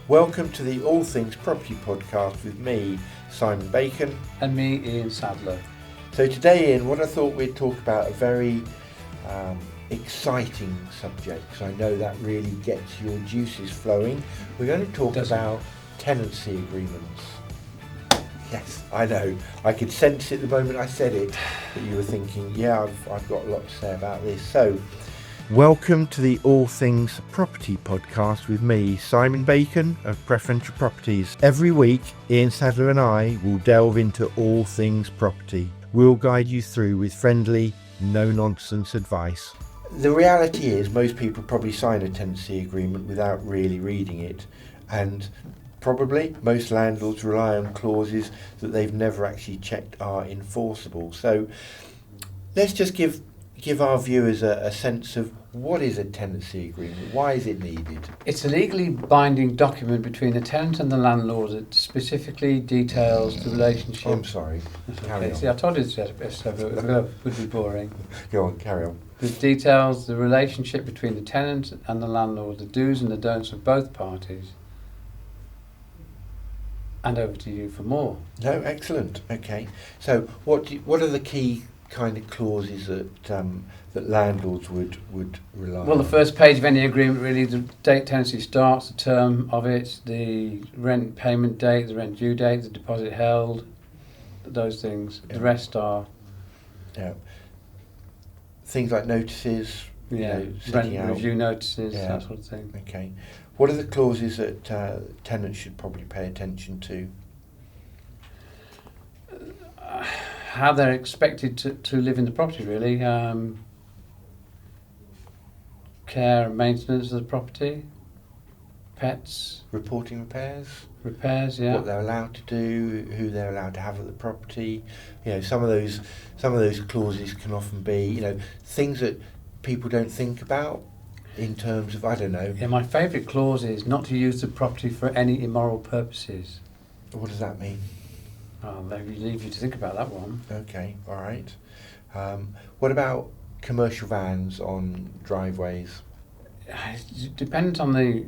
Welcome to the All Things Property podcast with me, Simon Bacon. And me, Ian Sadler. So today, Ian, what I thought we'd talk about a very exciting subject, because I know that really gets your juices flowing. We're going to talk about tenancy agreements. Yes, I know. I could sense it the moment I said it, that you were thinking, yeah, I've got a lot to say about this. So, welcome to the All Things Property podcast with me, Simon Bacon of Preferential Properties. Every week, Ian Sadler and I will delve into all things property. We'll guide you through with friendly, no-nonsense advice. The reality is most people probably sign a tenancy agreement without really reading it, and probably most landlords rely on clauses that they've never actually checked are enforceable. So let's just give our viewers a sense of what is a tenancy agreement, why is it needed? It's a legally binding document between the tenant and the landlord that specifically details the relationship. I'm sorry, carry on. See, I told you it would be boring. Go on, carry on. It details the relationship between the tenant and the landlord, the do's and the don'ts of both parties. And over to you for more. No, excellent. Okay. So what are the key kind of clauses that landlords would rely on? Well, the first page of any agreement, really, the date tenancy starts, the term of it, the rent payment date, the rent due date, the deposit held, those things. Yeah. The rest are... Yeah. Things like notices, rent out. Review notices, that sort of thing. Okay. What are the clauses that tenants should probably pay attention to? How they're expected to live in the property, really. Care and maintenance of the property. Pets. Reporting repairs. Repairs, yeah. What they're allowed to do, who they're allowed to have at the property. Some of those clauses can often be, things that people don't think about in terms of, I don't know. Yeah, my favourite clause is not to use the property for any immoral purposes. What does that mean? I'll leave you to think about that one. Okay, all right. What about commercial vans on driveways? It depends on the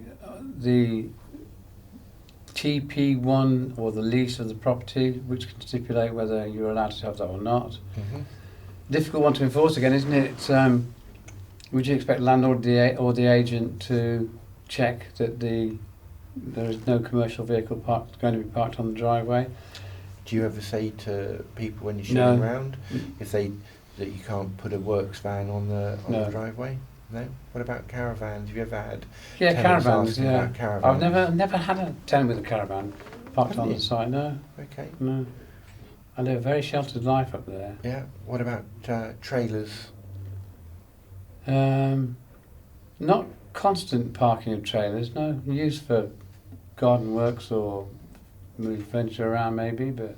TP1 or the lease of the property, which can stipulate whether you're allowed to have that or not. Mm-hmm. Difficult one to enforce again, isn't it? It's, would you expect the landlord or the agent to check that there is no commercial vehicle going to be parked on the driveway? Do you ever say to people when you're showing around that you can't put a works van on the driveway? No. What about caravans? Have you ever had? Caravans. Yeah. About caravans? I've never had a tenant with a caravan parked on the site. No. Okay. No. I live a very sheltered life up there. Yeah. What about trailers? Not constant parking of trailers. No. Used for garden works or move furniture around maybe, but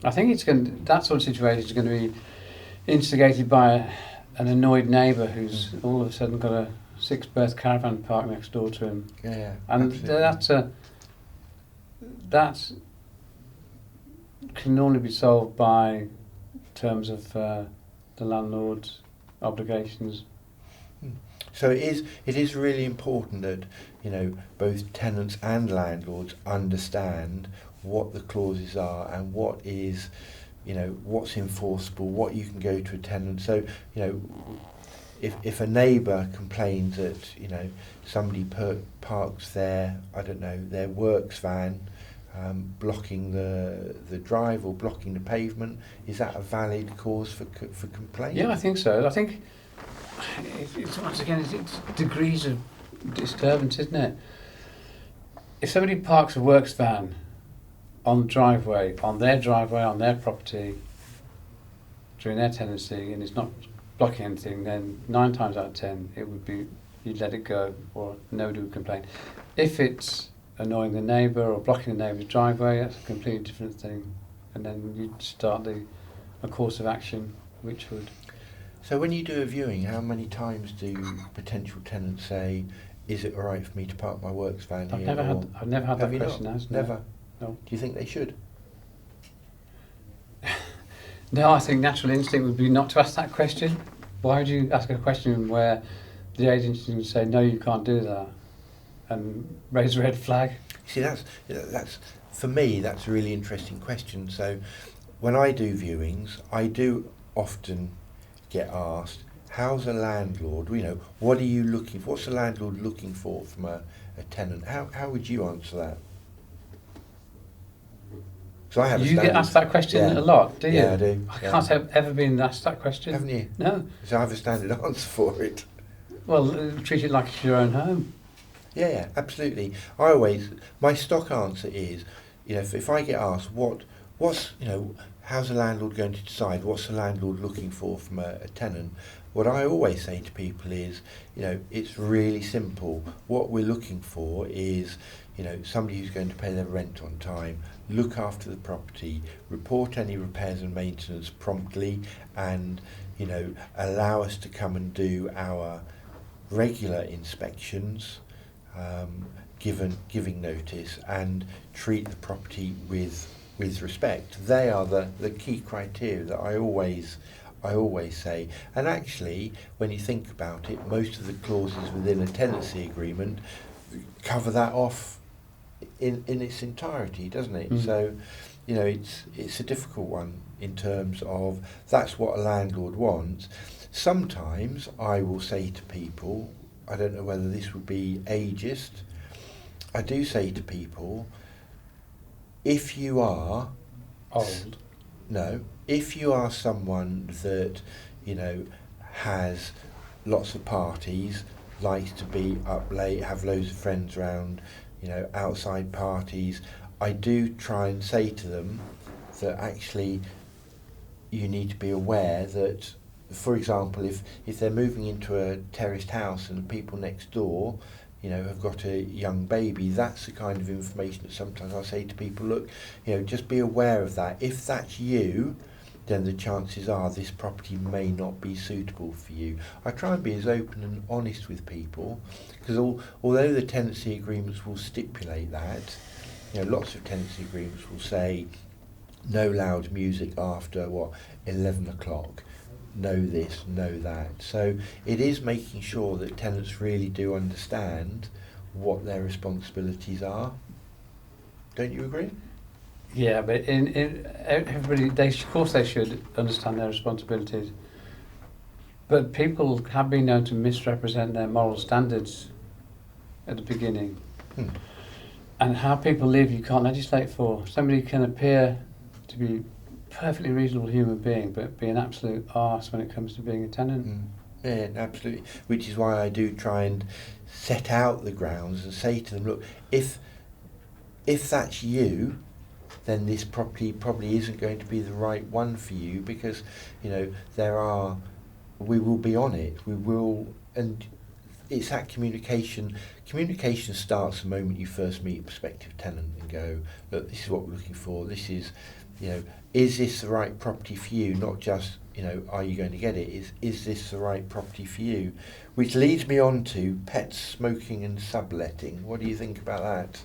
I think that sort of situation is going to be instigated by an annoyed neighbour who's all of a sudden got a 6-berth caravan parked next door to him. Yeah, and that can only be solved by terms of the landlord's obligations. So it is really important that both tenants and landlords understand what the clauses are and what is what's enforceable, what you can go to a tenant. So if a neighbour complains that somebody parks their works van blocking the drive or blocking the pavement, is that a valid cause for complaint? Yeah, I think so. I think it's once again it's degrees of disturbance, isn't it? If somebody parks a works van on their property during their tenancy and it's not blocking anything, then 9 times out of 10 it would be you'd let it go or nobody would complain. If it's annoying the neighbour or blocking the neighbour's driveway, that's a completely different thing, and then you'd start a course of action which would... So when you do a viewing, how many times do potential tenants say, is it all right for me to park my works van here? I've never had that question asked. Never? No. Do you think they should? No, I think natural instinct would be not to ask that question. Why would you ask a question where the agency would say, no, you can't do that? and raise a red flag? See, that's for me, that's a really interesting question. So when I do viewings, I do often get asked, how's a landlord, what are you looking for? What's a landlord looking for from a tenant? How would you answer that? So I have You get asked that question a lot, do you? Yeah, I do. I can't have ever been asked that question. Haven't you? No. So I have a standard answer for it. Well, treat it like it's your own home. Yeah, absolutely. My stock answer is, if I get asked how's a landlord going to decide, what's the landlord looking for from a tenant, what I always say to people is, it's really simple. What we're looking for is, somebody who's going to pay their rent on time, look after the property, report any repairs and maintenance promptly, and, allow us to come and do our regular inspections, giving notice, and treat the property with respect. They are the key criteria that I always say. And actually, when you think about it, most of the clauses within a tenancy agreement cover that off in its entirety, doesn't it? So, it's a difficult one in terms of that's what a landlord wants. Sometimes I will say to people, I don't know whether this would be ageist, I do say to people, if you are old, if you are someone that has lots of parties, likes to be up late, have loads of friends around, outside parties, I do try and say to them that actually you need to be aware that, for example, if they're moving into a terraced house and the people next door have got a young baby, that's the kind of information that sometimes I say to people, look, just be aware of that. If that's you, then the chances are this property may not be suitable for you. I try and be as open and honest with people, because although the tenancy agreements will stipulate that, lots of tenancy agreements will say no loud music after 11 o'clock, no this, no that. So it is making sure that tenants really do understand what their responsibilities are. Don't you agree? Yeah, but everybody, of course they should understand their responsibilities. But people have been known to misrepresent their moral standards at the beginning. And how people live you can't legislate for. Somebody can appear to be a perfectly reasonable human being, but be an absolute arse when it comes to being a tenant. Yeah, absolutely. Which is why I do try and set out the grounds and say to them, look, if that's you, then this property probably isn't going to be the right one for you, because we will be on it, and it's that communication. Communication starts the moment you first meet a prospective tenant and go, look, this is what we're looking for, this is, is this the right property for you? Not just, are you going to get it? Is this the right property for you? Which leads me on to pets, smoking and subletting. What do you think about that?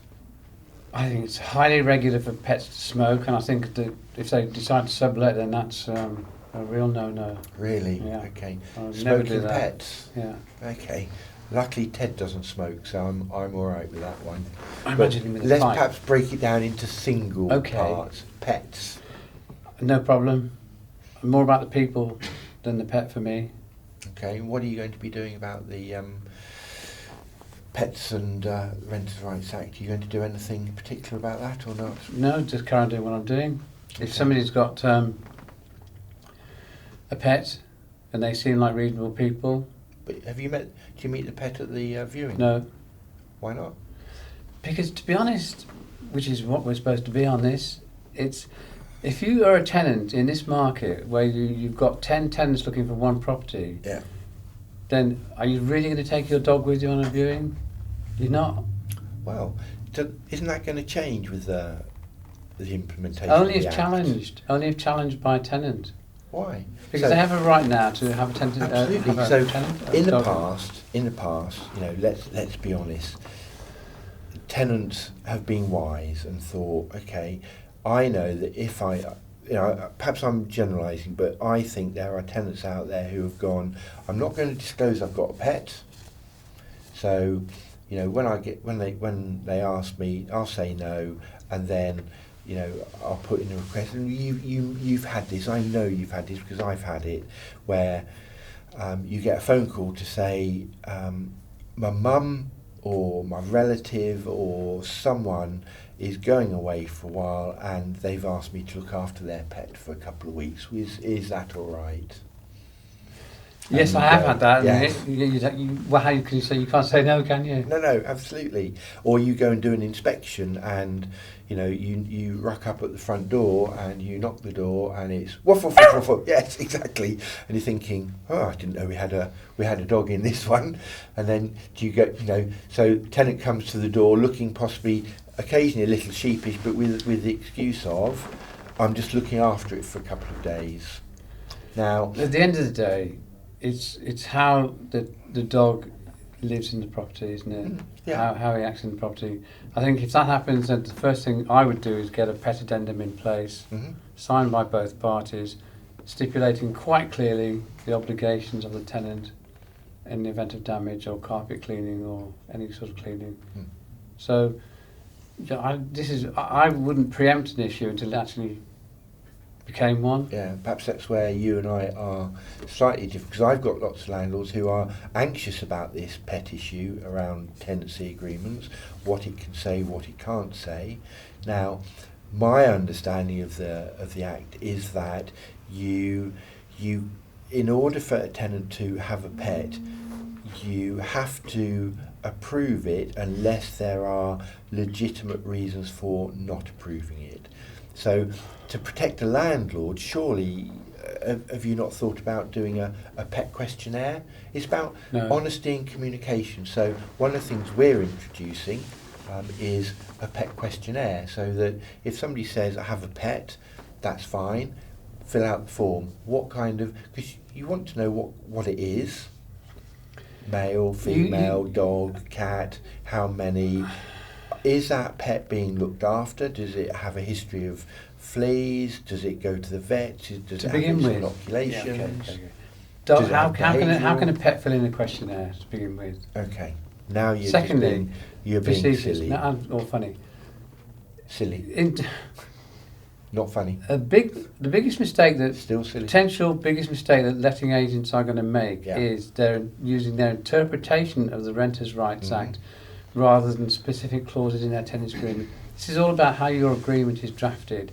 I think it's highly regular for pets to smoke, and I think that if they decide to sublet, then that's a real no-no. Really? Yeah. Okay. Smoking pets? Yeah. Okay. Luckily Ted doesn't smoke, so I'm all right with that one. I imagine him with a let's pipe. perhaps break it down into single Okay. parts. Pets. No problem. More about the people than the pet for me. Okay. What are you going to be doing about the Pets and Renters' Rights Act? Are you going to do anything particular about that or not? No, just carry on doing what I'm doing. Okay. If somebody's got a pet and they seem like reasonable people. But do you meet the pet at the viewing? No. Why not? Because to be honest, which is what we're supposed to be on this, it's if you are a tenant in this market where you've got 10 tenants looking for one property, Yeah. then are you really going to take your dog with you on a viewing? You're not. Well, isn't that going to change with the implementation? Only of if the Act? challenged. Only if challenged by a tenant. Why? Because they have a right now to have a tenant. Absolutely. Have a So tenant, in the dog. past, let's be honest. Tenants have been wise and thought, okay, I know that if perhaps I'm generalising, but I think there are tenants out there who have gone, I'm not going to disclose I've got a pet, so you know, when they ask me, I'll say no, and then, you know, I'll put in a request. And you've had this. I know you've had this because I've had it, where you get a phone call to say my mum or my relative or someone is going away for a while and they've asked me to look after their pet for a couple of weeks. Is that all right? Yes, And I have had that. yes. Well, how can you say you can't say no, can you? No, absolutely. Or you go and do an inspection and, you know, you rock up at the front door and you knock the door and it's woof, woof, woof, woof, woof. Yes, exactly. And you're thinking, oh, I didn't know we had a dog in this one. And then do you get, you know, so tenant comes to the door looking possibly occasionally a little sheepish, but with the excuse of, I'm just looking after it for a couple of days. Now, At the end of the day, it's how the dog lives in the property, isn't it? Yeah. How he acts in the property. I think if that happens, then the first thing I would do is get a pet addendum in place, signed by both parties, stipulating quite clearly the obligations of the tenant in the event of damage or carpet cleaning or any sort of cleaning. So, yeah, I wouldn't preempt an issue until it actually became one. Yeah, perhaps that's where you and I are slightly different, because I've got lots of landlords who are anxious about this pet issue around tenancy agreements, what it can say, what it can't say. Now, my understanding of the Act is that you in order for a tenant to have a pet, you have to approve it unless there are legitimate reasons for not approving it. So to protect a landlord, surely have you not thought about doing a pet questionnaire? It's about honesty and communication. So one of the things we're introducing is a pet questionnaire, so that if somebody says, I have a pet, that's fine, fill out the form. What kind of, because you want to know what it is, male, female, dog, cat, how many, is that pet being looked after, does it have a history of fleas, does it go to the vet, does it have inoculations? How can a pet fill in a questionnaire to begin with? Okay, now you're being silly. Or funny. Silly. Not funny. The biggest mistake that still silly. Potential biggest mistake that letting agents are going to make is they're using their interpretation of the Renters' Rights Act rather than specific clauses in their tenancy agreement. This is all about how your agreement is drafted,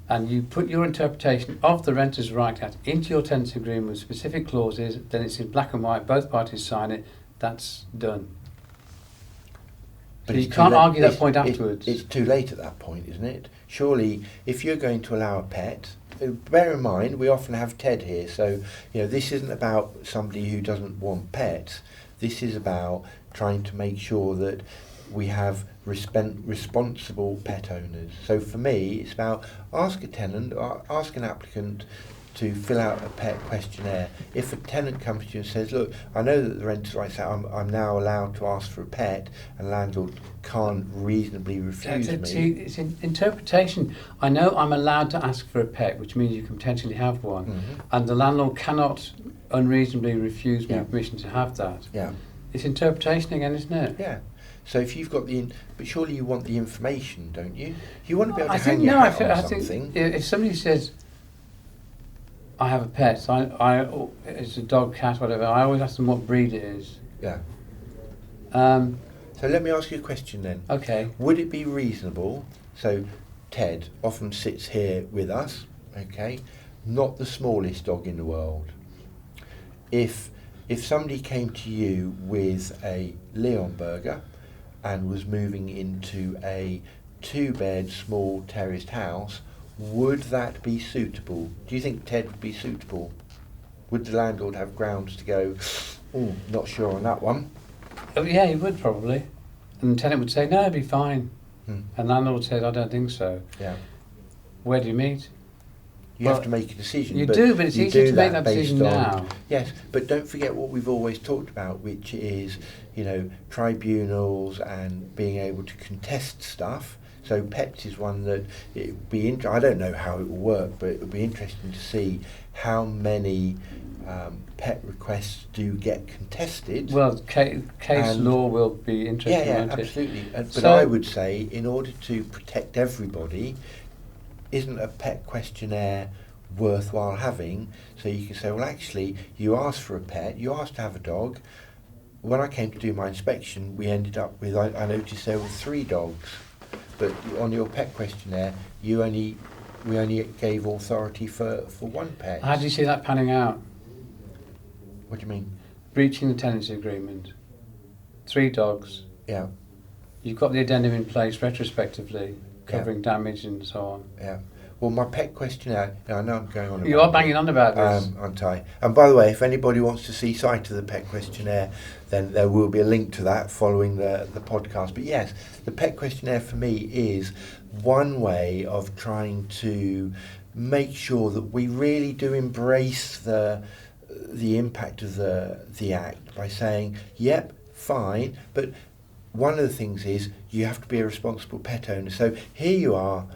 and you put your interpretation of the Renters' Rights Act into your tenancy agreement with specific clauses. Then it's in black and white. Both parties sign it. That's done. But you can't argue that point afterwards. It's too late at that point, isn't it? Surely, if you're going to allow a pet, bear in mind we often have Ted here, so you know this isn't about somebody who doesn't want pets. This is about trying to make sure that we have responsible pet owners. So for me, it's about ask a tenant, or ask an applicant to fill out a pet questionnaire. If a tenant comes to you and says, look, I know that the Renters' Rights Act, I'm now allowed to ask for a pet, and landlord can't reasonably refuse me. It's interpretation. I know I'm allowed to ask for a pet, which means you can potentially have one, and the landlord cannot unreasonably refuse me permission to have that. Yeah. It's interpretation again, isn't it? Yeah. So if you've got but surely you want the information, don't you? You want to be able to hang your hat on something. If somebody says, I have a pet, it's a dog, cat, whatever, I always ask them what breed it is. Yeah. So let me ask you a question then. Okay. Would it be reasonable, so Ted often sits here with us, okay, not the smallest dog in the world. If somebody came to you with a Leonberger and was moving into a 2-bed small terraced house, would that be suitable? Do you think Ted would be suitable? Would the landlord have grounds to go, oh, not sure on that one? Oh, yeah, he would probably. And the tenant would say, no, it'd be fine. And the landlord says, I don't think so. Yeah. Where do you meet? You have to make a decision. You do, but it's easy to make that decision now. Yes, but don't forget what we've always talked about, which is, you know, tribunals and being able to contest stuff. So pets is one that it would be. I don't know how it will work, but it would be interesting to see how many pet requests do get contested. Well, case law will be interesting. Yeah, won't it? absolutely. But So- I would say, in order to protect everybody, isn't a pet questionnaire worthwhile having? So you can say, well, actually, you asked for a pet, you asked to have a dog. When I came to do my inspection, we ended up with, I noticed there were 3 dogs, but on your pet questionnaire, we only gave authority for 1 pet. How do you see that panning out? What do you mean? Breaching the tenancy agreement. 3 dogs. Yeah, You've got the addendum in place retrospectively, covering damage and so on. yeah. Well, my pet questionnaire, I know I'm going on about You are banging on about this. aren't I? And by the way, if anybody wants to see sight of the pet questionnaire, then there will be a link to that following the podcast. But yes, the pet questionnaire for me is one way of trying to make sure that we really do embrace the impact of the Act by saying, yep, fine, but one of the things is you have to be a responsible pet owner. So here you are,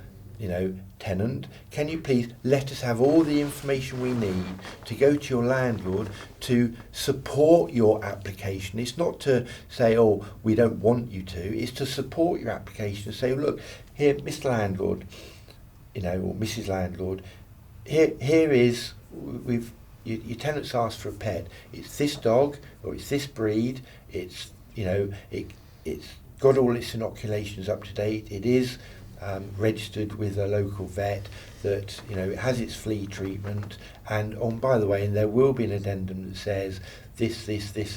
tenant, can you please let us have all the information we need to go to your landlord to support your application. It's not to say, oh, we don't want you to. It's to support your application and say, look, here, Mr. Landlord, or Mrs. Landlord, here is, your tenant's asked for a pet. It's this dog, or it's this breed. It's, it's got all its inoculations up to date. It is registered with a local vet, that it has its flea treatment, and by the way, and there will be an addendum that says this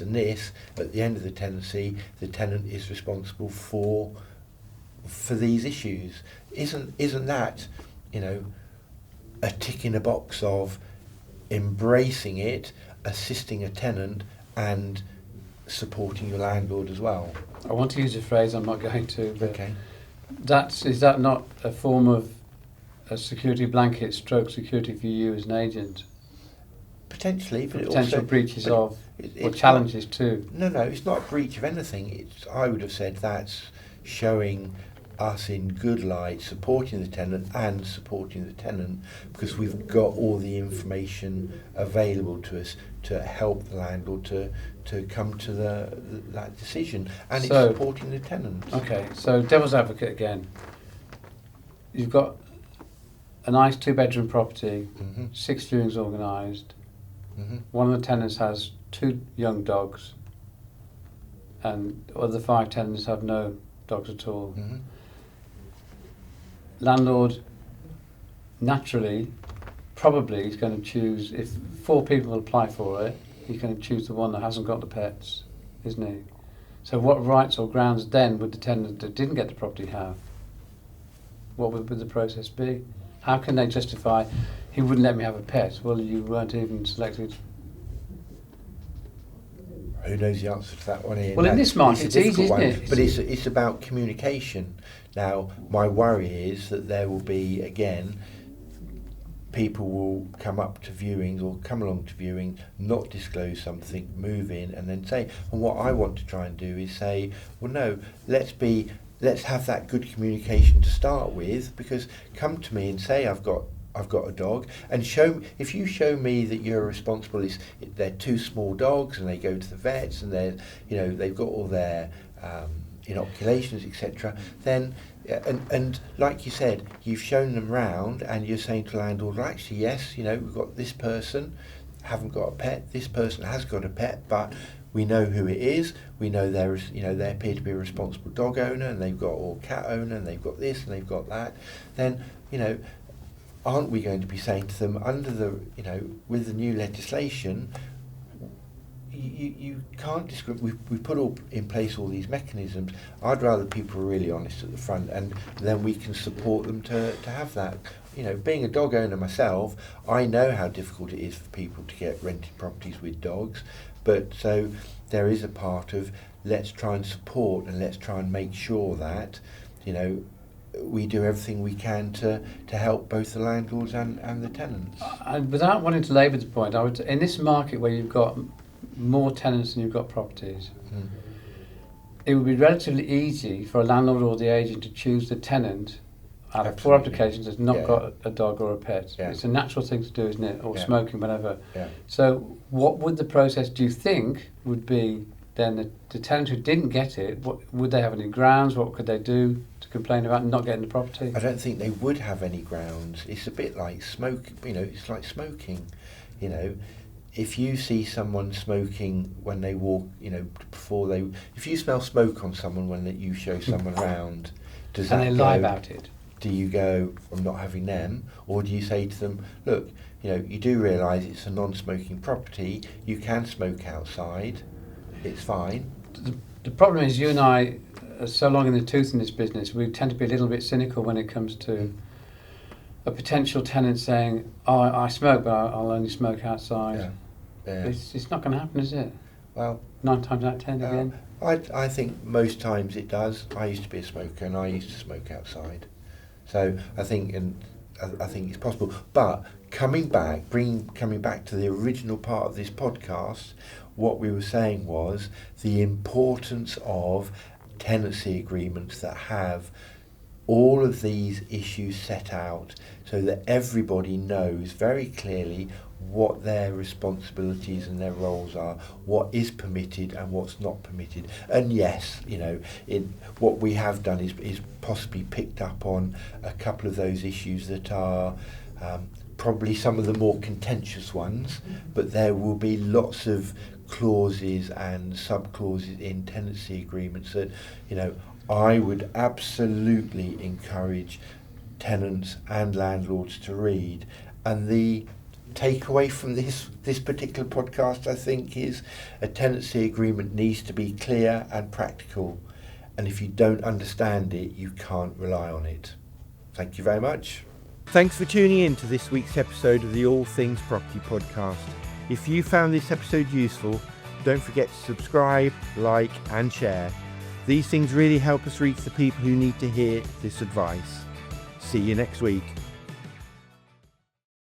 and this. At the end of the tenancy, the tenant is responsible for these issues. Isn't that a tick in a box of embracing it, assisting a tenant, and supporting your landlord as well? I want to use a phrase, I'm not going to. But Okay. Is that not a form of a security blanket stroke security for you as an agent? Potentially, but Potential breaches or it's challenges too. No, it's not a breach of anything. I would have said that's showing us in good light, supporting the tenant and supporting the tenant, because we've got all the information available to us to help the landlord to come to that decision, and it's supporting the tenant. Okay, so devil's advocate again. You've got a nice 2-bedroom property, 6 viewings organised. One of the tenants has 2 young dogs, and the other 5 tenants have no dogs at all. Landlord, naturally, probably is going to choose, if 4 people apply for it, he's going to choose the one that hasn't got the pets, isn't he? So what rights or grounds then would the tenant that didn't get the property have? What would the process be? How can they justify, he wouldn't let me have a pet? Well, you weren't even selected. Who knows the answer to that one, Ian? Well, in this market, it's easy, isn't it? But it's about communication. Now, my worry is that there will be, again, people will come up to viewings or come along to viewing, not disclose something, move in, and then say. And what I want to try and do is say, well, no, let's have that good communication to start with, because come to me and say, I've got a dog, and if you show me that you're responsible, they're 2 small dogs and they go to the vets and they've got all their inoculations, etc. Then and like you said, you've shown them round, and you're saying to the landlord, well, actually, yes, we've got this person haven't got a pet, this person has got a pet, but we know who it is. We know they appear to be a responsible dog owner, and they've got or cat owner, and they've got this and they've got that. Then aren't we going to be saying to them, under the with the new legislation, you can't discriminate. We put in place all these mechanisms. I'd rather people are really honest at the front, and then we can support them to have that. Being a dog owner myself, I know how difficult it is for people to get rented properties with dogs. But so there is a part of, let's try and support, and let's try and make sure that we do everything we can to help both the landlords and the tenants. And without wanting to labour the point, in this market where you've got more tenants than you've got properties, it would be relatively easy for a landlord or the agent to choose the tenant out of 4 Absolutely. applications that's not got a dog or a pet. Yeah. It's a natural thing to do, isn't it? Or Yeah. smoking, whatever. Yeah. So what would the process, do you think, would be then the tenant who didn't get it? What would they have any grounds? What could they do to complain about not getting the property? I don't think they would have any grounds. It's a bit like smoke. It's like smoking. If you see someone smoking when they walk, if you smell smoke on someone when you show someone around, does that And they lie about it. Do you go, I'm not having them, or do you say to them, look, you do realise it's a non-smoking property. You can smoke outside. It's fine. The problem is you and I are so long in the tooth in this business, we tend to be a little bit cynical when it comes to a potential tenant saying, oh, I smoke, but I'll only smoke outside. Yeah. It's not going to happen, is it? Well, 9 times out of 10 again. I think most times it does. I used to be a smoker and I used to smoke outside. So I think it's possible. But coming back to the original part of this podcast, what we were saying was the importance of tenancy agreements that have all of these issues set out so that everybody knows very clearly what their responsibilities and their roles are, what is permitted and what's not permitted. And yes, what we have done is possibly picked up on a couple of those issues that are probably some of the more contentious ones, but there will be lots of clauses and sub-clauses in tenancy agreements that, I would absolutely encourage tenants and landlords to read. And the takeaway from this particular podcast, I think, is a tenancy agreement needs to be clear and practical. And if you don't understand it, you can't rely on it. Thank you very much. Thanks for tuning in to this week's episode of the All Things Property podcast. If you found this episode useful, don't forget to subscribe, like and share. These things really help us reach the people who need to hear this advice. See you next week.